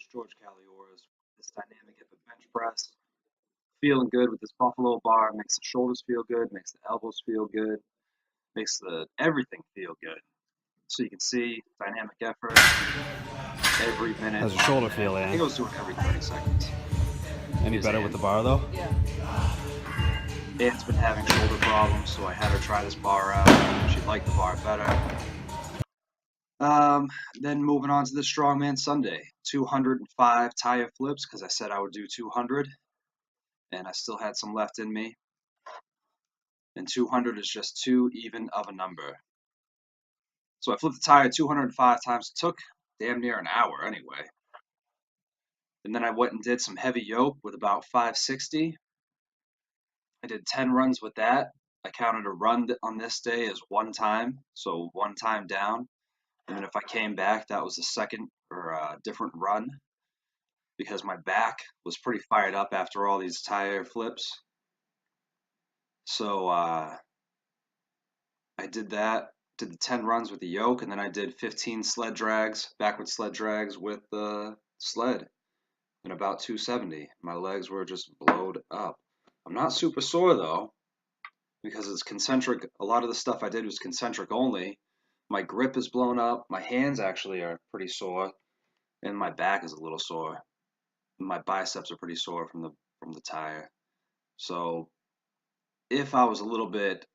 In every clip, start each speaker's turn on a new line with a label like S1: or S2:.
S1: Coach George Calioras. This dynamic hip and bench press. Feeling good with this buffalo bar. Makes the shoulders feel good. Makes the elbows feel good. Makes the everything feel good. So you can see dynamic effort every minute.
S2: How's your shoulder feel,
S1: I
S2: Ann?
S1: think I was doing every 30 seconds.
S2: Any better with the bar, though?
S3: Yeah.
S1: Ann's been having shoulder problems, so I had her try this bar out. She liked the bar better. Then moving on to the Strongman Sunday. 205 tire flips, because I said I would do 200. And I still had some left in me. And 200 is just too even of a number. So I flipped the tire 205 times. It took damn near an hour anyway. And then I went and did some heavy yoke with about 560. I did 10 runs with that. I counted a run on this day as one time, so one time down. And then if I came back, that was the second or different run because my back was pretty fired up after all these tire flips. So I did that, did the 10 runs with the yoke, and then I did 15 sled drags, backward sled drags with the sled in about 270. My legs were just blowed up. I'm not super sore though, because it's concentric. A lot of the stuff I did was concentric only. My grip is blown up. My hands actually are pretty sore, and my back is a little sore. My biceps are pretty sore from the tire. So if I was a little bit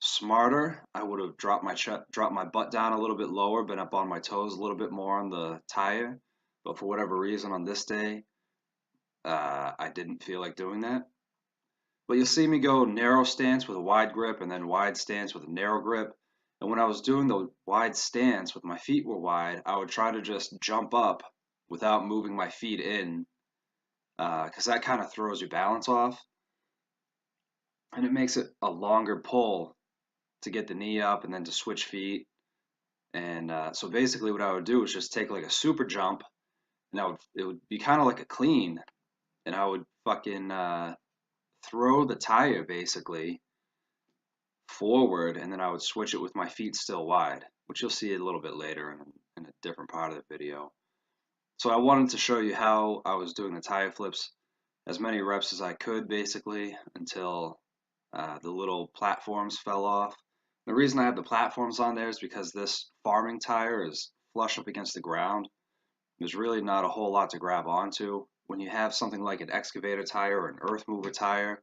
S1: smarter, I would have dropped my butt down a little bit lower, been up on my toes a little bit more on the tire. But for whatever reason on this day, I didn't feel like doing that. But you'll see me go narrow stance with a wide grip and then wide stance with a narrow grip. And when I was doing the wide stance with my feet were wide, I would try to just jump up without moving my feet in, because that kind of throws your balance off. And it makes it a longer pull to get the knee up and then to switch feet. And so basically what I would do is just take like a super jump, and it would be kind of like a clean, and I would fucking throw the tire basically forward, and then I would switch it with my feet still wide, which you'll see a little bit later in a different part of the video. So I wanted to show you how I was doing the tire flips, as many reps as I could basically, until the little platforms fell off. The reason I have the platforms on there is because this farming tire is flush up against the ground. There's really not a whole lot to grab onto. When you have something like an excavator tire or an earth mover tire,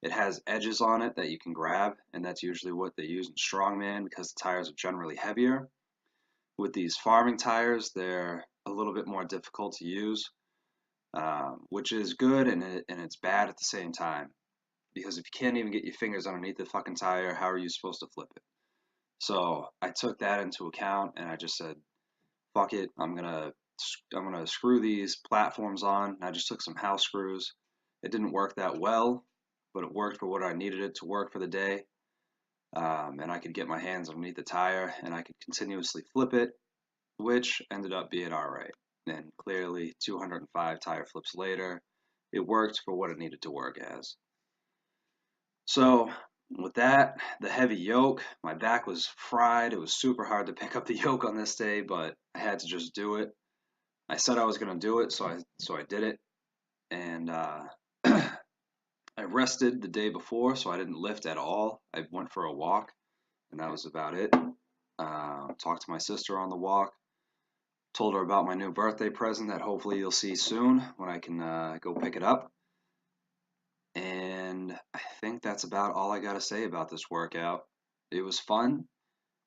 S1: it has edges on it that you can grab, and that's usually what they use in Strongman because the tires are generally heavier. With these farming tires, they're a little bit more difficult to use, which is good and it's bad at the same time. Because if you can't even get your fingers underneath the fucking tire, how are you supposed to flip it? So I took that into account and I just said, fuck it, I'm gonna screw these platforms on. And I just took some house screws. It didn't work that well, but it worked for what I needed it to work for the day. And I could get my hands underneath the tire and I could continuously flip it, which ended up being all right. And clearly 205 tire flips later, it worked for what it needed to work as. So with that, the heavy yoke, my back was fried. It was super hard to pick up the yoke on this day, but I had to just do it. I said I was going to do it, so I did it. And I rested the day before, so I didn't lift at all. I went for a walk, and that was about it. Talked to my sister on the walk. Told her about my new birthday present that hopefully you'll see soon when I can go pick it up. And I think that's about all I got to say about this workout. It was fun.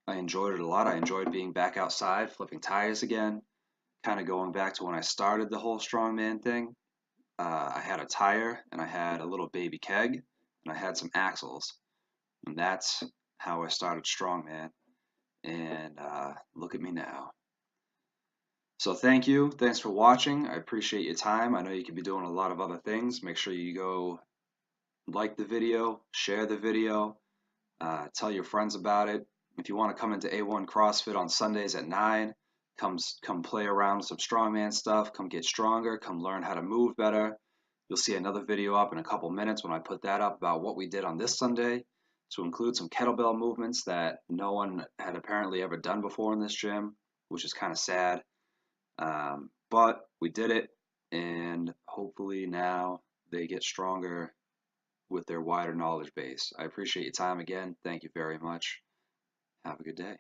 S1: I enjoyed it a lot. I enjoyed being back outside, flipping tires again, kind of going back to when I started the whole strongman thing. I had a tire and I had a little baby keg and I had some axles. And that's how I started strongman. And look at me now. So thank you. Thanks for watching. I appreciate your time. I know you could be doing a lot of other things. Make sure you go like the video, share the video, tell your friends about it. If you want to come into A1 CrossFit on Sundays at 9, come play around with some strongman stuff, come get stronger, come learn how to move better. You'll see another video up in a couple minutes when I put that up about what we did on this Sunday, to include some kettlebell movements that no one had apparently ever done before in this gym, which is kind of sad. but we did it, and hopefully now they get stronger with their wider knowledge base. I appreciate your time again. Thank you very much. Have a good day.